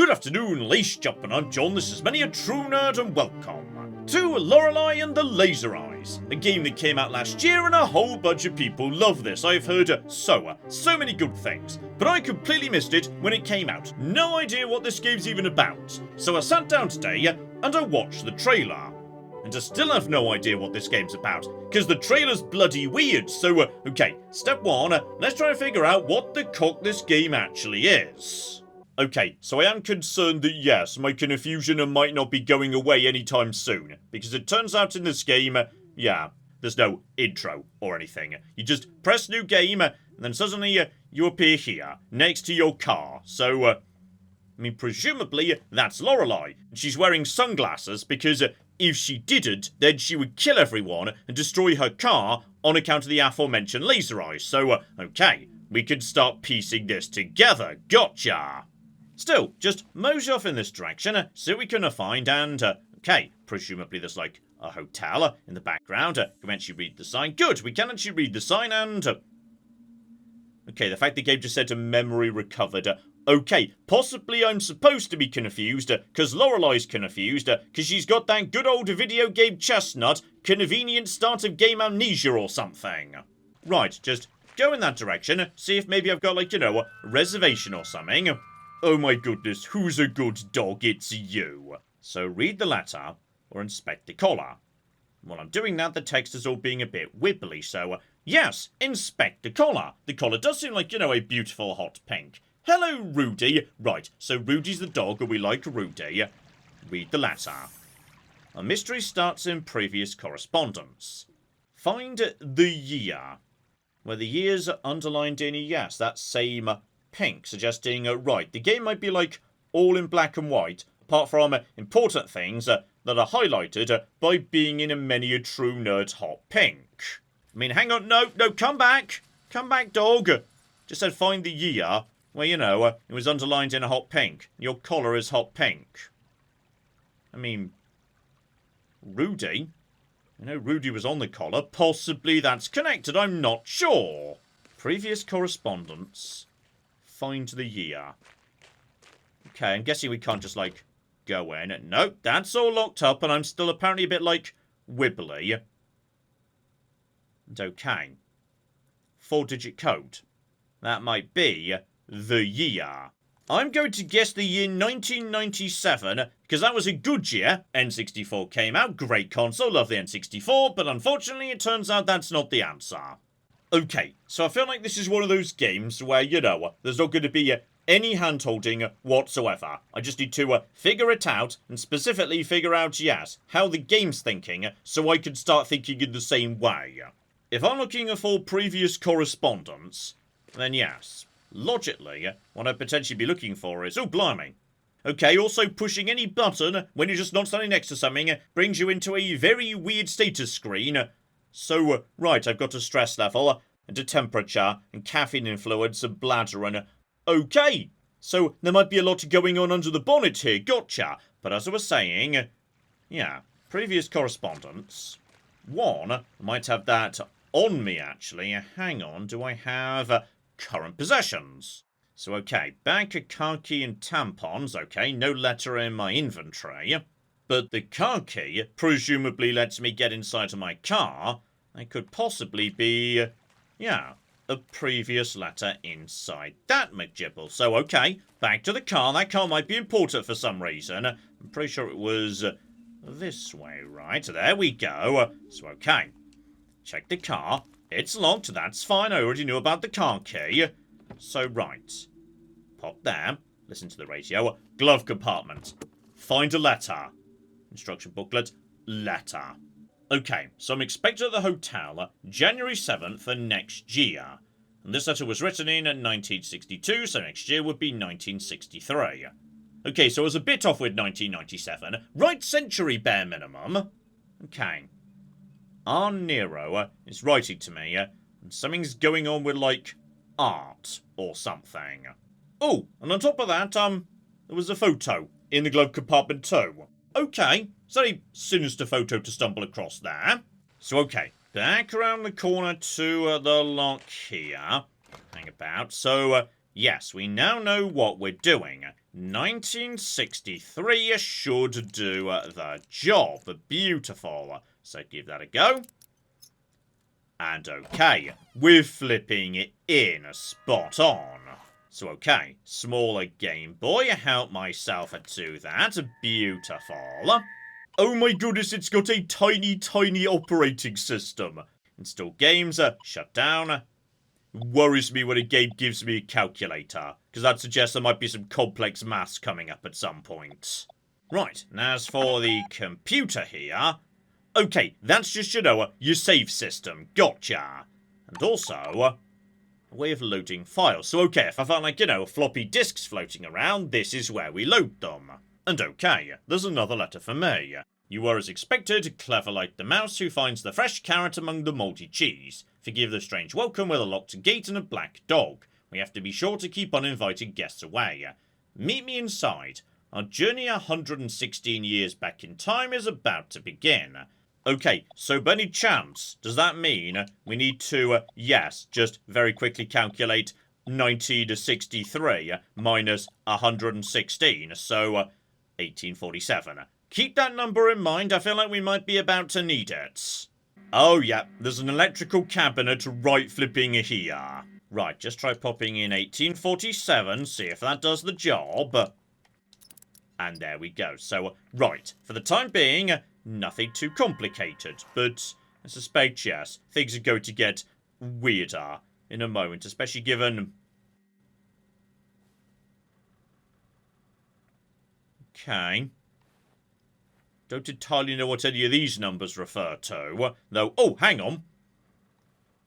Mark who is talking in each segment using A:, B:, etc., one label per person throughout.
A: Good afternoon, lace jumping. I'm John. This is many a true nerd, and welcome to Lorelei and the Laser Eyes, a game that came out last year, and a whole bunch of people love this. I've heard so many good things, but I completely missed it when it came out. No idea what this game's even about. So I sat down today and I watched the trailer. And I still have no idea what this game's about, because the trailer's bloody weird. So, okay, step one, let's try and figure out what the cock this game actually is. Okay, so I am concerned that yes, my confusion might not be going away anytime soon, because it turns out in this game, there's no intro or anything. You just press new game, and then suddenly you appear here, next to your car. So, presumably that's Lorelei. She's wearing sunglasses because if she didn't, then she would kill everyone and destroy her car on account of the aforementioned laser eyes. So, okay, we can start piecing this together. Gotcha! Still, just mosey off in this direction, see what we can find, and, okay, presumably there's, like, a hotel in the background. Can we actually read the sign? Good, we can actually read the sign, and... okay, the fact the game just said memory recovered. Okay, possibly I'm supposed to be confused, because Lorelei's confused, because she's got that good old video game chestnut, convenient start of game amnesia or something. Right, just go in that direction, see if maybe I've got, like, a reservation or something. Oh my goodness, who's a good dog? It's you. So read the letter, or inspect the collar. While I'm doing that, the text is all being a bit wibbly, so, yes, inspect the collar. The collar does seem like, a beautiful hot pink. Hello, Rudy. Right, so Rudy's the dog, and we like Rudy. Read the letter. A mystery starts in previous correspondence. Find the year. Where the years are underlined in, yes, that same pink, suggesting, right, the game might be, like, all in black and white, apart from important things that are highlighted by being in many a true nerd's hot pink. Hang on, no, come back. Come back, dog. Just said find the year. Well, it was underlined in a hot pink. Your collar is hot pink. Rudy? Rudy was on the collar. Possibly that's connected. I'm not sure. Previous correspondence. Find the year. Okay, I'm guessing we can't just, like, go in. Nope, that's all locked up, and I'm still apparently a bit, like, wibbly. And okay. 4-digit code. That might be the year. I'm going to guess the year 1997, because that was a good year. N64 came out, great console, love the N64, but unfortunately it turns out that's not the answer. Okay, so I feel like this is one of those games where, there's not going to be any hand-holding whatsoever. I just need to figure it out, and specifically figure out, yes, how the game's thinking, so I can start thinking in the same way. If I'm looking for previous correspondence, then yes, logically, what I'd potentially be looking for is, oh, blimey. Okay, also pushing any button when you're just not standing next to something brings you into a very weird status screen. So, right, I've got a stress level, and a temperature, and caffeine influence, and bladder, and... okay! So, there might be a lot going on under the bonnet here, gotcha! But as I was saying, previous correspondence. One, I might have that on me, actually. Hang on, do I have current possessions? So, okay, bank, a car key, and tampons. Okay, no letter in my inventory. But the car key presumably lets me get inside of my car. That could possibly be, a previous letter inside that McGibble. So, okay, back to the car. That car might be important for some reason. I'm pretty sure it was this way, right? There we go. So, okay, check the car. It's locked. That's fine. I already knew about the car key. So, right. Pop there. Listen to the radio. Glove compartment. Find a letter. Instruction booklet. Letter. Okay, so I'm expected at the hotel January 7th for next year. And this letter was written in 1962, so next year would be 1963. Okay, so I was a bit off with 1997. Right century, bare minimum. Okay. R. Nero is writing to me, and something's going on with, like, art or something. Oh, and on top of that, there was a photo in the glove compartment too. Okay, it's a sinister photo to stumble across there. So, okay, back around the corner to the lock here. Hang about. So, yes, we now know what we're doing. 1963 should do the job. Beautiful. So give that a go. And okay, we're flipping it in. Spot on. So okay, smaller Game Boy. Help myself to that. Beautiful. Oh my goodness, it's got a tiny, tiny operating system. Install games. Shut down. Worries me when a game gives me a calculator, because that suggests there might be some complex maths coming up at some point. Right, and as for the computer here, okay, that's just, your save system, gotcha. And also, a way of loading files. So okay, if I find like, floppy disks floating around, this is where we load them. And okay, there's another letter for me. You were as expected, clever like the mouse who finds the fresh carrot among the mouldy cheese. Forgive the strange welcome with a locked gate and a black dog. We have to be sure to keep uninvited guests away. Meet me inside. Our journey 116 years back in time is about to begin. Okay, so by any chance, does that mean we need to, yes, just very quickly calculate 1963 minus 116, so 1847. Keep that number in mind, I feel like we might be about to need it. Oh yeah, there's an electrical cabinet right flipping here. Right, just try popping in 1847, see if that does the job. And there we go. So, right, for the time being, nothing too complicated. But I suspect, yes, things are going to get weirder in a moment, especially given... Okay. Don't entirely know what any of these numbers refer to, though, oh, hang on.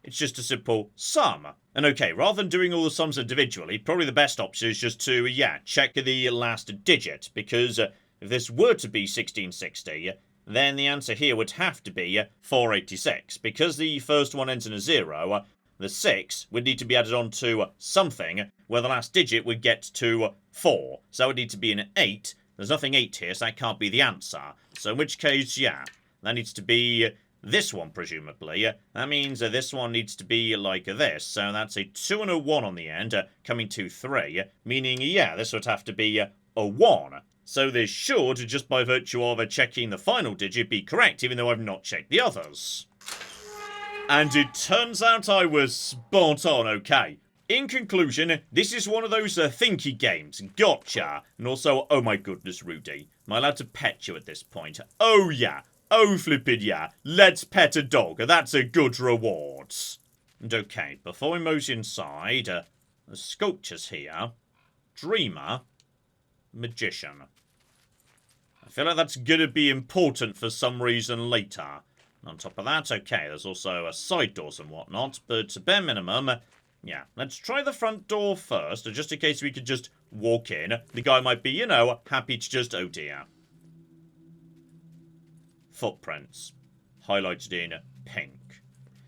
A: It's just a simple sum. And okay, rather than doing all the sums individually, probably the best option is just to, check the last digit, because if this were to be 1660, then the answer here would have to be 486, because the first one ends in a 0, the 6 would need to be added on to something, where the last digit would get to 4, so that would need to be an 8. There's nothing 8 here, so that can't be the answer. So in which case, that needs to be this one, presumably. That means this one needs to be like this. So that's a 2 and a 1 on the end, coming to 3. Meaning, this would have to be a 1. So this should, just by virtue of checking the final digit, be correct, even though I've not checked the others. And it turns out I was spot on, okay. In conclusion, this is one of those thinky games. Gotcha. And also, oh my goodness, Rudy. Am I allowed to pet you at this point? Oh yeah. Oh flippin' yeah. Let's pet a dog. That's a good reward. And okay, before we mosey inside, the sculptures here. Dreamer. Magician. I feel like that's gonna be important for some reason later. And on top of that, okay, there's also side doors and whatnot. But bare minimum... let's try the front door first, just in case we could just walk in. The guy might be, happy to just, oh dear. Footprints. Highlighted in pink.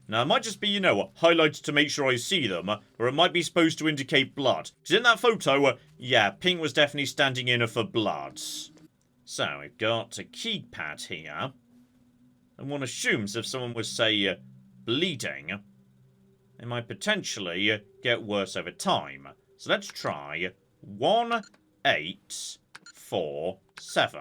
A: Now, it might just be, highlighted to make sure I see them, or it might be supposed to indicate blood. Because in that photo, pink was definitely standing in for blood. So, we've got a keypad here. And one assumes if someone was, say, bleeding... it might potentially get worse over time. So let's try 1, 8, 4, 7.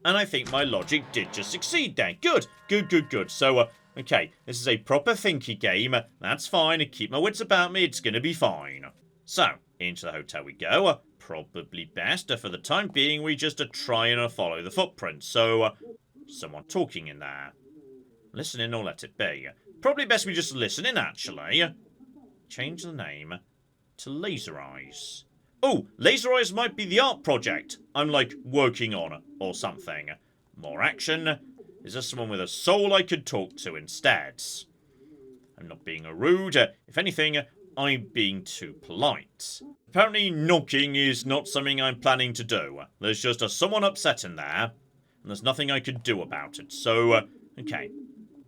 A: And I think my logic did just succeed there. Good, good, good, good. So, okay, this is a proper thinky game. That's fine. I keep my wits about me. It's going to be fine. So, into the hotel we go. Probably best for the time being we just try and follow the footprints. So, someone talking in there. Listen in or let it be. Probably best we just listen in, actually. Change the name to Laser Eyes. Oh, Laser Eyes might be the art project I'm, working on or something. More action. Is there someone with a soul I could talk to instead? I'm not being rude. If anything, I'm being too polite. Apparently, knocking is not something I'm planning to do. There's just someone upset in there, and there's nothing I can do about it. So, okay.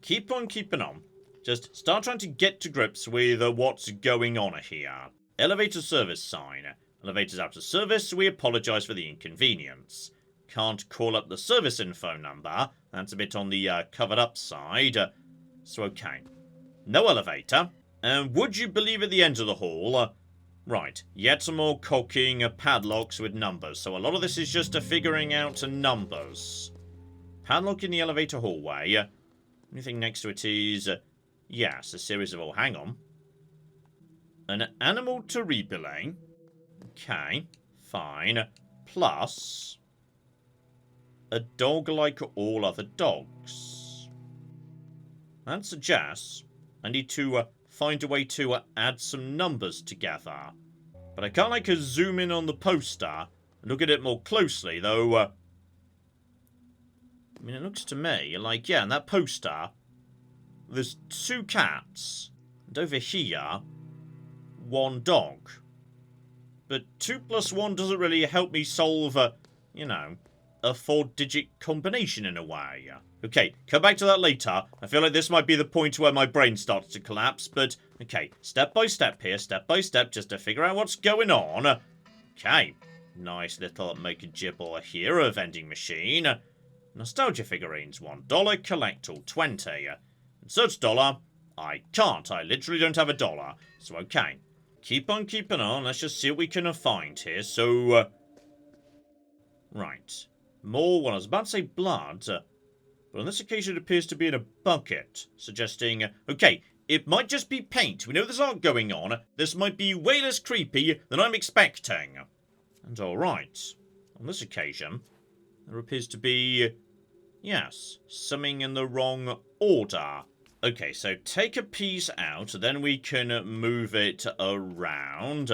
A: Keep on keeping on. Just start trying to get to grips with what's going on here. Elevator service sign. Elevator's out of service, we apologise for the inconvenience. Can't call up the service info number. That's a bit on the covered up side. So okay. No elevator. And would you believe at the end of the hall, Right, yet some more caulking padlocks with numbers. So a lot of this is just figuring out numbers. Padlock in the elevator hallway. Anything next to it is... yes, a series of... oh, hang on. An animal terribile. Okay, fine. Plus... a dog like all other dogs. That suggests I need to find a way to add some numbers together. But I can't, like, zoom in on the poster and look at it more closely, though... I mean, it looks to me like, yeah, in that poster, there's 2 cats, and over here, 1 dog. But 2 plus 1 doesn't really help me solve, you know, a 4-digit combination in a way. Okay, come back to that later. I feel like this might be the point where my brain starts to collapse, but... okay, step by step here, step by step, just to figure out what's going on. Okay, nice little make-a-gibble here, a vending machine. Nostalgia figurines, $1, collect all 20. Insert dollar. I can't, I literally don't have a dollar. So, okay. Keep on keeping on, let's just see what we can find here. So, right. More, well, I was about to say blood, but on this occasion it appears to be in a bucket, suggesting, okay, it might just be paint. We know there's art going on. This might be way less creepy than I'm expecting. And alright, on this occasion, there appears to be, yes, something in the wrong order. Okay, so take a piece out, then we can move it around.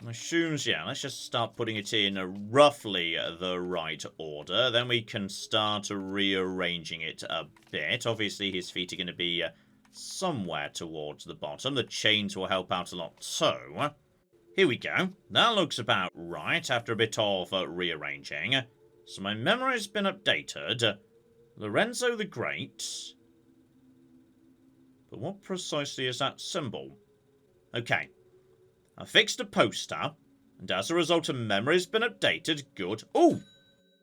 A: Assumes, yeah, let's just start putting it in roughly the right order. Then we can start rearranging it a bit. Obviously, his feet are going to be somewhere towards the bottom. The chains will help out a lot too. Here we go. That looks about right after a bit of rearranging. So my memory's been updated. Lorenzo the Great. But what precisely is that symbol? Okay. I fixed a poster, and as a result, a memory's been updated. Good. Oh!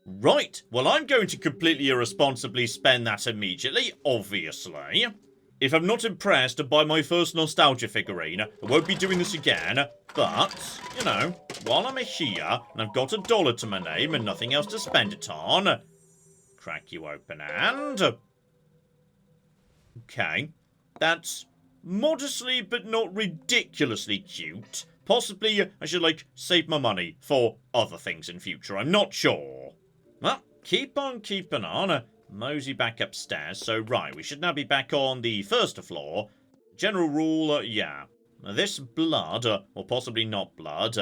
A: Right. Well, I'm going to completely irresponsibly spend that immediately, obviously. If I'm not impressed by my first nostalgia figurine, I won't be doing this again. But, you know, while I'm here, and I've got $1 to my name and nothing else to spend it on, crack you open and... okay. That's modestly but not ridiculously cute. Possibly I should, like, save my money for other things in future. I'm not sure. Well, keep on keeping on. Mosey back upstairs. So, right, we should now be back on the first floor. General rule, yeah. This blood, or possibly not blood,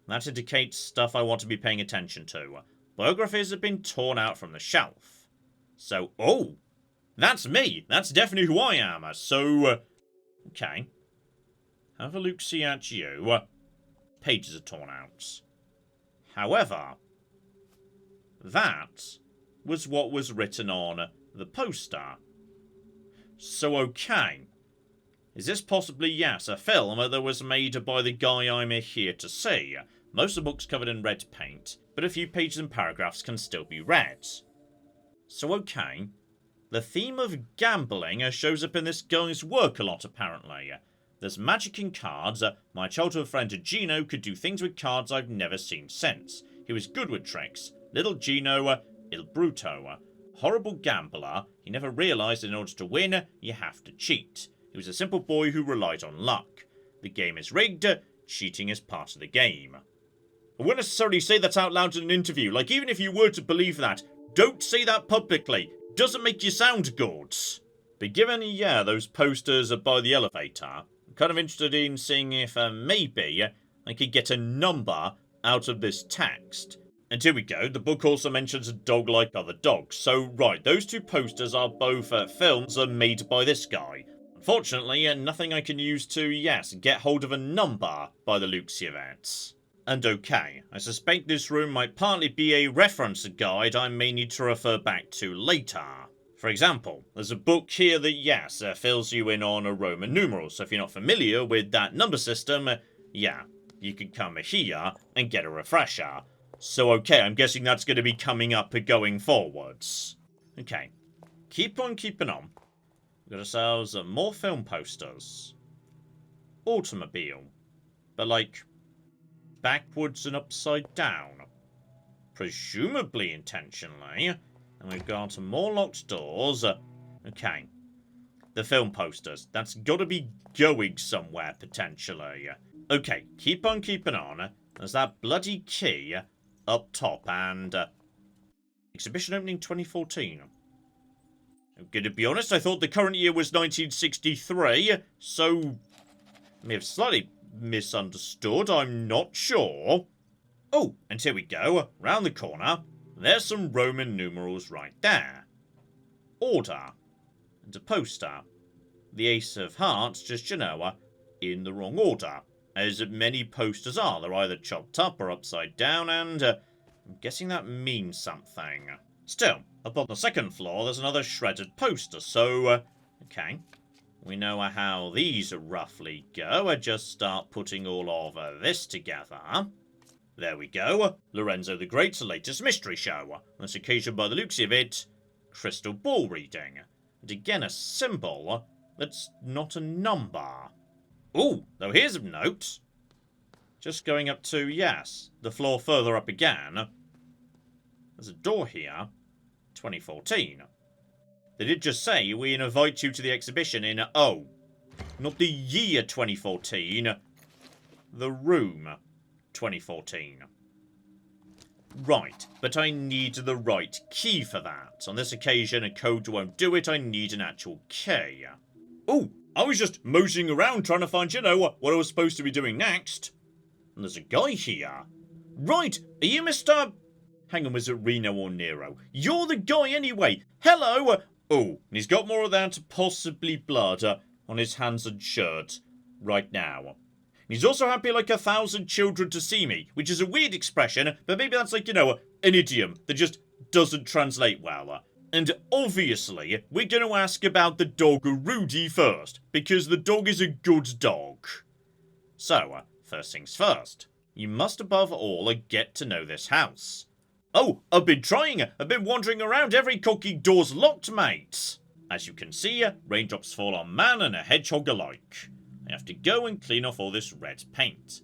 A: that indicates stuff I want to be paying attention to. Biographies have been torn out from the shelf. So, oh! That's me! That's definitely who I am! So, okay. Have a look-see at you. Pages are torn out. However, that was what was written on the poster. So, okay. Is this possibly, yes, a film that was made by the guy I'm here to see? Most of the book's covered in red paint, but a few pages and paragraphs can still be read. So, okay. The theme of gambling shows up in this guy's work a lot, apparently. There's magic in cards. My childhood friend Gino could do things with cards I've never seen since. He was good with tricks. Little Gino, il bruto. Horrible gambler. He never realised in order to win, you have to cheat. He was a simple boy who relied on luck. The game is rigged. Cheating is part of the game. I wouldn't necessarily say that out loud in an interview. Like, even if you were to believe that, don't say that publicly. Doesn't make you sound good. But given, yeah, those posters by the elevator, I'm kind of interested in seeing if maybe I could get a number out of this text. And here we go, the book also mentions a dog like other dogs. So, right, those 2 posters are both films made by this guy. Unfortunately, nothing I can use to, yes, get hold of a number by the looks of it. And okay, I suspect this room might partly be a reference guide I may need to refer back to later. For example, there's a book here that, yes, fills you in on Roman numerals, so if you're not familiar with that number system, yeah, you can come here and get a refresher. So okay, I'm guessing that's going to be coming up going forwards. Okay, keep on keeping on. We've got ourselves more film posters. Automobile. But, like, backwards and upside down. Presumably intentionally. And we've got more locked doors. Okay. The film posters. That's got to be going somewhere, potentially. Okay, keep on keeping on. There's that bloody key up top, and exhibition opening 2014. I'm gonna be honest, I thought the current year was 1963, so I may have slightly misunderstood, I'm not sure. Oh, and here we go, round the corner. There's some Roman numerals right there. Order. And a poster. The Ace of Hearts, just, you know, in the wrong order. As many posters are. They're either chopped up or upside down, and I'm guessing that means something. Still, up on the second floor, there's another shredded poster, so, okay. We know how these roughly go. I just start putting all of this together. There we go. Lorenzo the Great's latest mystery show. On this occasion, by the looks of it, crystal ball reading. And again, a symbol that's not a number. Ooh, though here's a note. Just going up to, yes, the floor further up again. There's a door here. 2014. They did just say we invite you to the exhibition in, oh, not the year 2014. The room 2014. Right, but I need the right key for that. On this occasion, a code won't do it. I need an actual key. Oh, I was just moseying around trying to find, you know, what I was supposed to be doing next. And there's a guy here. Right, are you Mr... Hang on, was it Reno or Nero? You're the guy anyway. Hello. Oh, and he's got more of that possibly blood on his hands and shirt right now. He's also happy like 1,000 children to see me, which is a weird expression, but maybe that's like, you know, an idiom that just doesn't translate well. And obviously, we're going to ask about the dog Rudy first, because the dog is a good dog. So, first things first, you must above all get to know this house. Oh, I've been trying. I've been wandering around. Every cocky door's locked, mate. As you can see, raindrops fall on man and a hedgehog alike. I have to go and clean off all this red paint.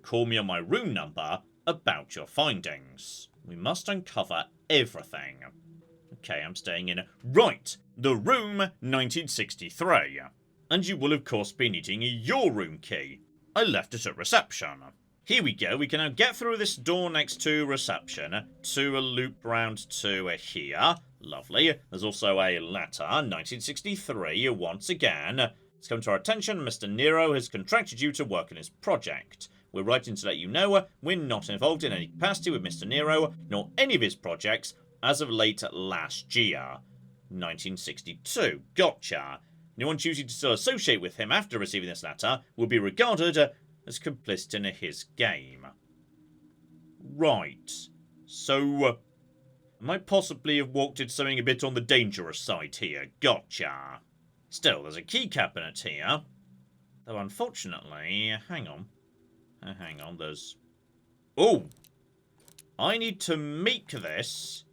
A: Call me on my room number about your findings. We must uncover everything. Okay, I'm staying in. Right, the room 1963. And you will of course be needing your room key. I left it at reception. Here we go, we can now get through this door next to reception to a loop round to here. Lovely. There's also a letter, 1963, once again. It's come to our attention, Mr. Nero has contracted you to work on his project. We're writing to let you know we're not involved in any capacity with Mr. Nero, nor any of his projects, as of late last year. 1962. Gotcha. Anyone choosing to still associate with him after receiving this letter will be regarded as complicit in his game. Right. So, I might possibly have walked into something a bit on the dangerous side here. Gotcha. Still, there's a key cabinet here. Though, unfortunately, hang on, there's... Oh! I need to make this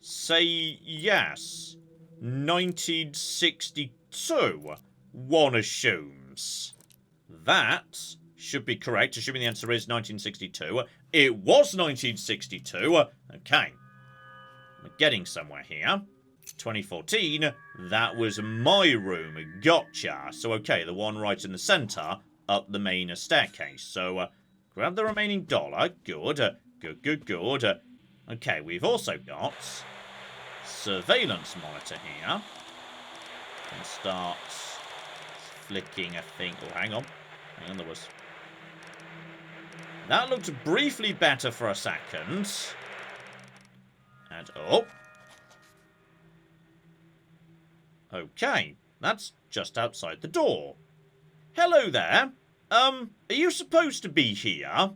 A: say yes. 1962, one assumes. That should be correct, assuming the answer is 1962. It was 1962. Okay. We're getting somewhere here. 2014, that was my room. Gotcha. So, okay, the one right in the centre, up the main staircase. So, grab the remaining dollar. Good. Good. Okay, we've also got surveillance monitor here. And start flicking, I think. Oh, hang on, there was... That looked briefly better for a second. And, oh. Okay, that's just outside the door. Hello there. Are you supposed to be here?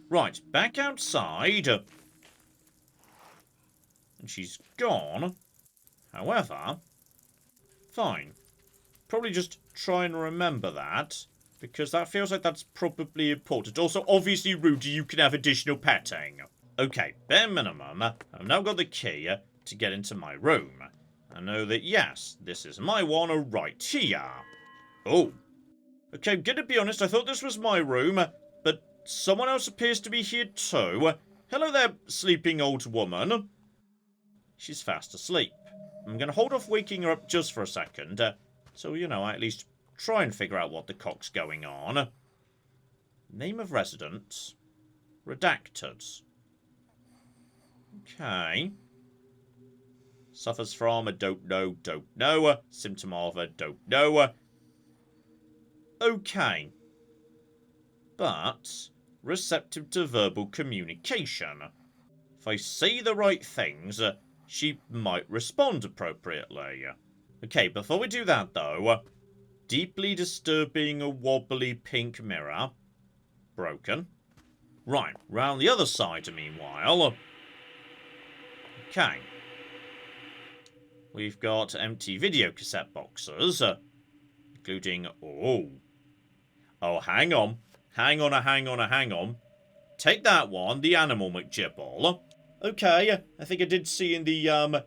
A: Right, back outside. And she's gone. However, fine. Probably just try and remember that, because that feels like that's probably important. Also, obviously, Rudy, you can have additional petting. Okay, bare minimum, I've now got the key to get into my room. I know that, yes, this is my one right here. Oh. Okay, I'm gonna be honest, I thought this was my room. someone else appears to be here too. Hello there, sleeping old woman. She's fast asleep. I'm going to hold off waking her up just for a second. So, you know, I at least try and figure out what the cock's going on. Name of resident. Redacted. Okay. Suffers from a don't know. Symptom of a don't know. Okay. But receptive to verbal communication. If I say the right things, she might respond appropriately. Okay, before we do that though, deeply disturbing a wobbly pink mirror. Broken. Right, round the other side meanwhile. Okay. We've got empty video cassette boxes, including... Oh, hang on. Hang on. Take that one, the Animal McGibble. Okay, I think I did see in the,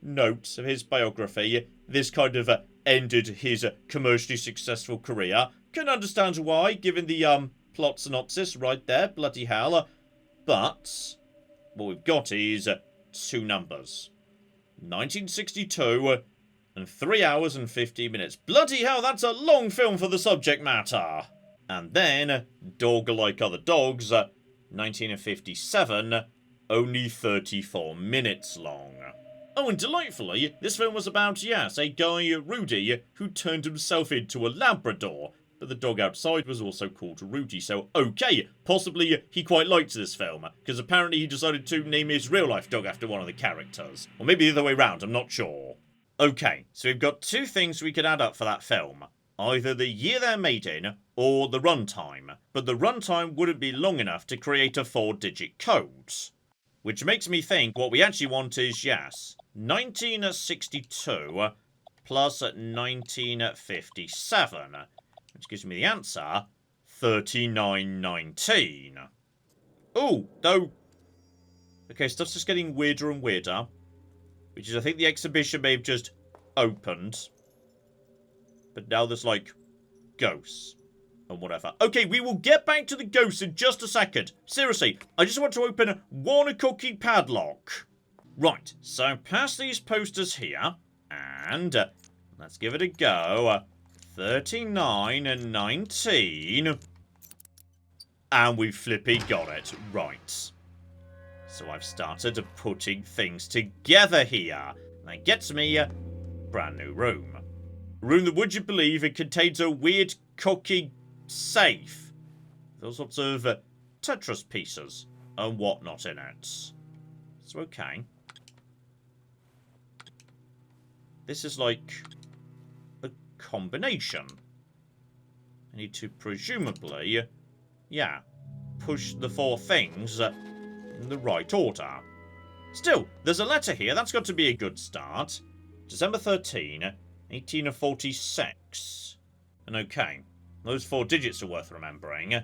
A: notes of his biography, this kind of ended his commercially successful career. Can understand why, given the, plot synopsis right there, bloody hell. But what we've got is two numbers. 1962 and 3 hours and 50 minutes. Bloody hell, that's a long film for the subject matter. And then, Dog Like Other Dogs, 1957, only 34 minutes long. Oh, and delightfully, this film was about, yes, a guy, Rudy, who turned himself into a Labrador. But the dog outside was also called Rudy, so okay, possibly he quite liked this film, because apparently he decided to name his real-life dog after one of the characters. Or maybe the other way round, I'm not sure. Okay, so we've got two things we could add up for that film. Either the year they're made in, or the runtime. But the runtime wouldn't be long enough to create a 4-digit code. Which makes me think what we actually want is, yes, 1962 plus 1957. Which gives me the answer, 3919. Oh, though... Okay, stuff's just getting weirder and weirder. Which is, I think the exhibition may have just opened. But now there's, like, ghosts. And whatever. Okay, we will get back to the ghosts in just a second. Seriously, I just want to open one cookie padlock. Right, so past these posters here. And let's give it a go. 39 and 19. And we flippy got it. Right. So I've started putting things together here. That gets me a brand new room. A room that, would you believe, it contains a weird cocky safe. With all sorts of Tetris pieces and whatnot in it. So okay. This is like... combination. I need to presumably, push the four things in the right order. Still, there's a letter here. That's got to be a good start. December 13, 1846. And okay, those 4 digits are worth remembering.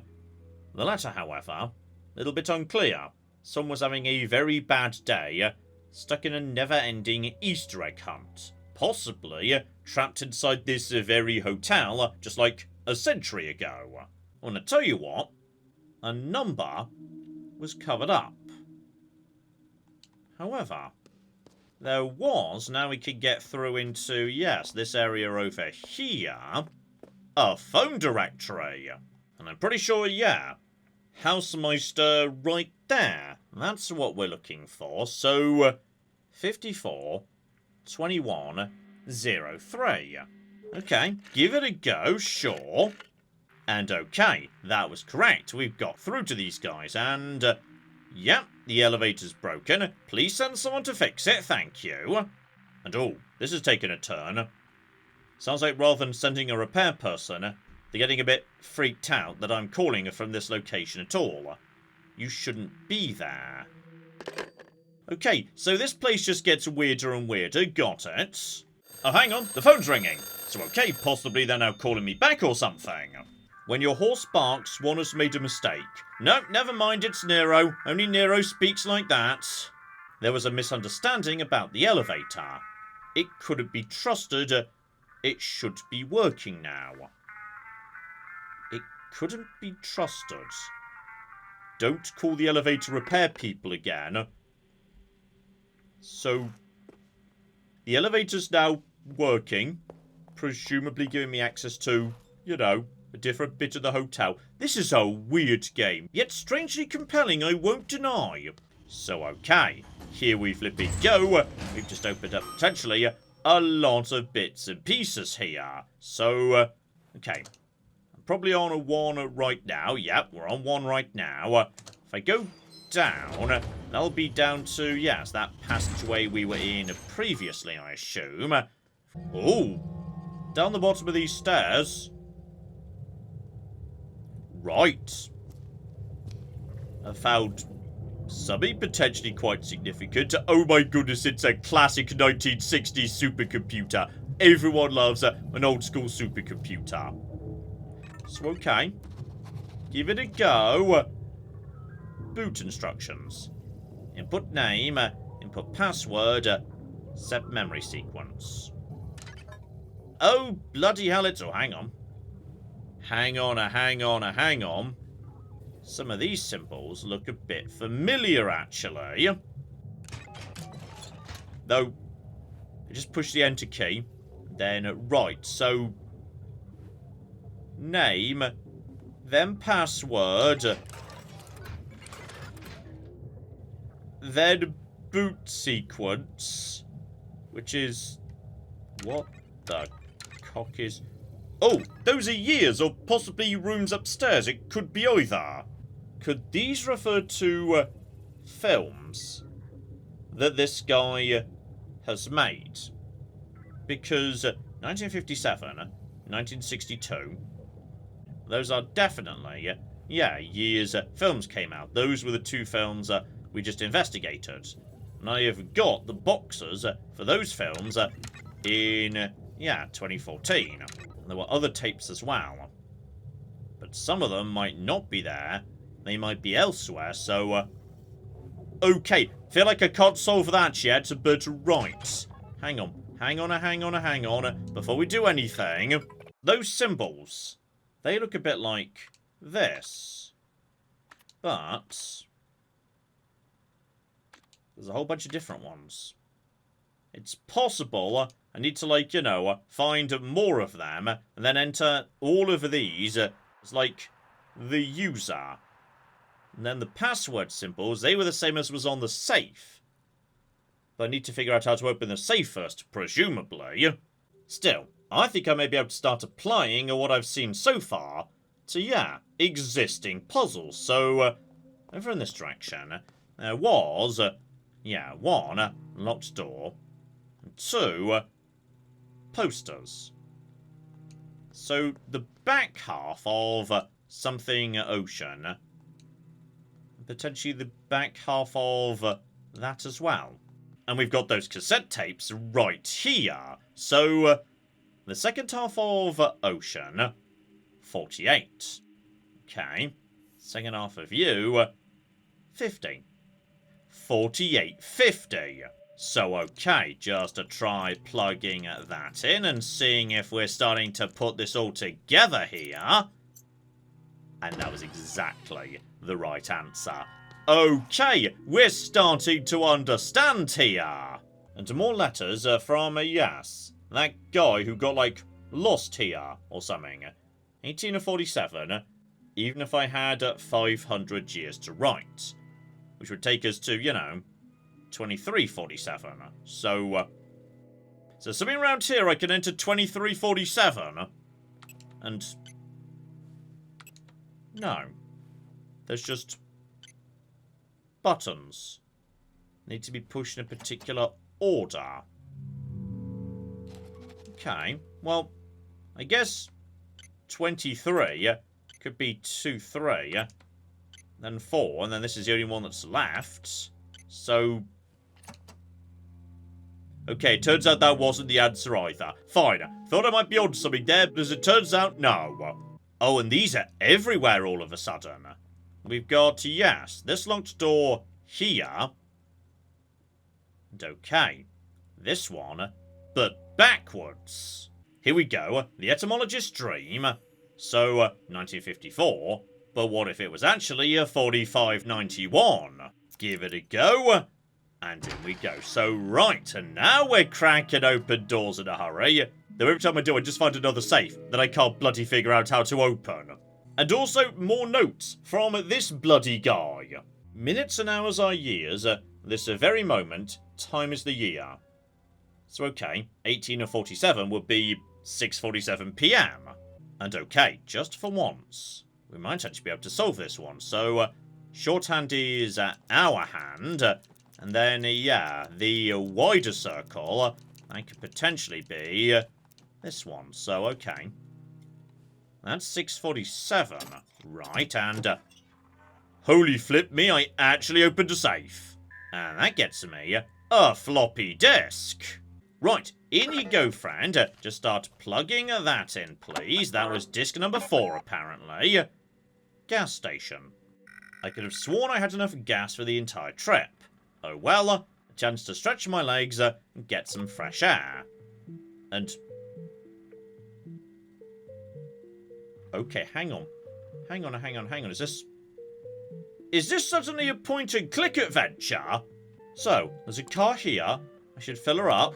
A: The letter, however, a little bit unclear. Someone was having a very bad day, stuck in a never-ending Easter egg hunt. Possibly trapped inside this very hotel just like a century ago. I want to tell you what, a number was covered up. However, there was, now we can get through into, yes, this area over here, a phone directory. And I'm pretty sure, Housemeister right there. That's what we're looking for. So, 54... 2103. Okay, give it a go, sure. And okay, that was correct. We've got through to these guys, and the elevator's broken. Please send someone to fix it, thank you. And oh, this has taken a turn. Sounds like rather than sending a repair person, they're getting a bit freaked out that I'm calling from this location at all. You shouldn't be there. Okay, so this place just gets weirder and weirder. Got it. Oh, hang on. The phone's ringing. So, okay, possibly they're now calling me back or something. When your horse barks, one has made a mistake. No, never mind, it's Nero. Only Nero speaks like that. There was a misunderstanding about the elevator. It couldn't be trusted. It should be working now. It couldn't be trusted. don't call the elevator repair people again. So, the elevator's now working, presumably giving me access to, you know, a different bit of the hotel. This is a weird game, yet strangely compelling, I won't deny. So, okay, here we flipping go. We've just opened up, potentially, a lot of bits and pieces here. So, okay, I'm probably on a 1 right now. Yep, we're on 1 right now. If I go down, that'll be down to, yes, that passageway we were in previously, I assume. Oh, down the bottom of these stairs. Right. I found something potentially quite significant. Oh my goodness, it's a classic 1960s supercomputer. Everyone loves an old school supercomputer. So, okay. Give it a go. Boot instructions. Input name, input password, set memory sequence. Oh, bloody hell, it's... Oh, hang on. Hang on. Some of these symbols look a bit familiar, actually. Though, just push the enter key. Then, right, so... Name, then password... Then boot sequence, which is... What the cock is... Oh, those are years, or possibly rooms upstairs. It could be either. Could these refer to films that this guy has made? Because 1957, 1962, those are definitely, yeah, years films came out. Those were the 2 films we just investigated. And I have got the boxes for those films in, yeah, 2014. And there were other tapes as well. But some of them might not be there. They might be elsewhere, so... okay, feel like I can't solve that yet, but right. Hang on. Before we do anything, those symbols, they look a bit like this. But... there's a whole bunch of different ones. It's possible I need to, like, you know, find more of them and then enter all of these as, like, the user. And then the password symbols, they were the same as was on the safe. But I need to figure out how to open the safe first, presumably. Still, I think I may be able to start applying what I've seen so far to, yeah, existing puzzles. So, over in this direction, there was... yeah, 1, locked door, and 2, posters. So, the back half of something ocean, potentially the back half of that as well. And we've got those cassette tapes right here. So, the second half of ocean, 48. Okay. Second half of you, 50. 4850. So, okay, just to try plugging that in and seeing if we're starting to put this all together here. And that was exactly the right answer. Okay, we're starting to understand here. And more letters from, yes, that guy who got, like, lost here or something. 1847, even if I had 500 years to write. Which would take us to, you know, 2347. So something around here I can enter 2347. And... no. There's just... buttons. Need to be pushed in a particular order. Okay. Well, I guess 23 could be 2, 3. Then 4, and then this is the only one that's left. So... okay, turns out that wasn't the answer either. Fine, thought I might be onto something there, but as it turns out, no. Oh, and these are everywhere all of a sudden. We've got, yes, this locked door here. And okay, this one, but backwards. Here we go, the etymologist's dream. So, 1954, But what if it was actually a 4591? Give it a go. And in we go. So, right, and now we're cracking open doors in a hurry. Though every time I do, I just find another safe that I can't bloody figure out how to open. And also, more notes from this bloody guy. Minutes and hours are years. This very moment, time is the year. So, okay, 1847 would be 6:47 PM. And okay, just for once, we might actually be able to solve this one. So, shorthand is our hand. And then, yeah, the wider circle, that could potentially be this one. So, okay. That's 6:47. Right, and holy flip me, I actually opened a safe. And that gets me a floppy disk. Right, in you go, friend. Just start plugging that in, please. That was disk number 4, apparently. Gas station. I could have sworn I had enough gas for the entire trip. Oh well, a chance to stretch my legs and get some fresh air. And... okay, hang on. Hang on. Is this suddenly a point-and-click adventure? So, there's a car here. I should fill her up.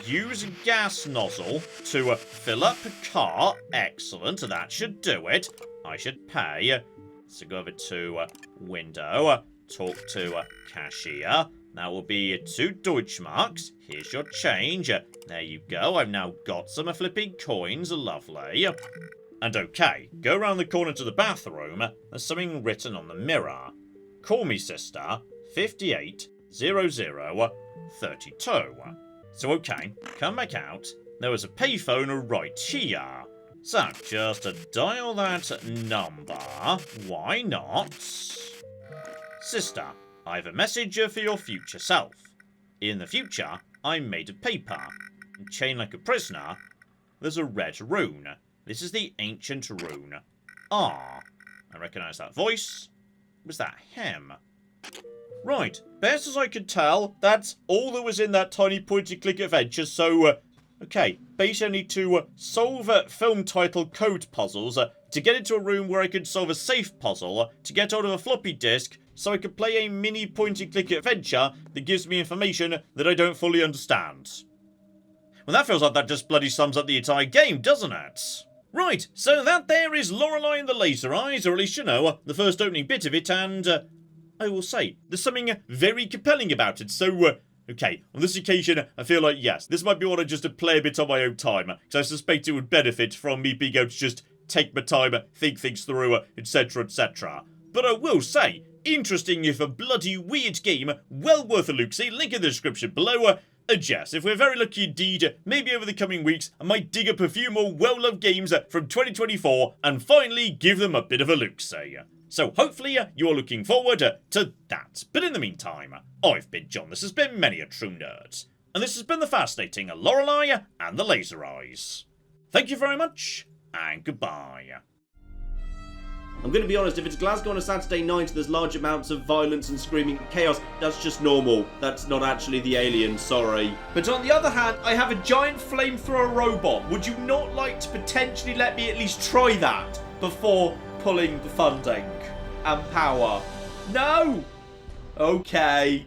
A: Use a gas nozzle to fill up a car. Excellent, that should do it. I should pay. So go over to window. Talk to cashier. That will be 2 Deutschmarks. Here's your change. There you go. I've now got some flipping coins. Lovely. And okay, go around the corner to the bathroom. There's something written on the mirror. Call me sister. 580032. So okay, come back out. There was a payphone right here. So just dial that number. Why not? Sister, I have a message for your future self. In the future, I'm made of paper. Chained like a prisoner, there's a red rune. This is the ancient rune. Ah, I recognise that voice. Was that him? Right, best as I could tell, that's all there was in that tiny point-and-click adventure, so, okay, basically to solve film title code puzzles, to get into a room where I could solve a safe puzzle, to get hold of a floppy disk, so I could play a mini point-and-click adventure that gives me information that I don't fully understand. Well, that feels like that just bloody sums up the entire game, doesn't it? Right, so that there is Lorelei and the Laser Eyes, or at least, you know, the first opening bit of it, and, I will say, there's something very compelling about it, so, okay, on this occasion, I feel like, yes, this might be one I just play a bit on my own time, because I suspect it would benefit from me being able to just take my time, think things through, etc, etc. But I will say, interesting if a bloody weird game, well worth a look-see, link in the description below. Yes, if we're very lucky indeed, maybe over the coming weeks, I might dig up a few more well-loved games from 2024 and finally give them a bit of a look-see. So hopefully you're looking forward to that. But in the meantime, I've been John, this has been Many a True Nerd, and this has been the fascinating Lorelei and the Laser Eyes. Thank you very much, and goodbye.
B: I'm going to be honest, if it's Glasgow on a Saturday night and there's large amounts of violence and screaming and chaos, that's just normal. That's not actually the alien, sorry. But on the other hand, I have a giant flamethrower robot. Would you not like to potentially let me at least try that before pulling the funding and power? No? Okay.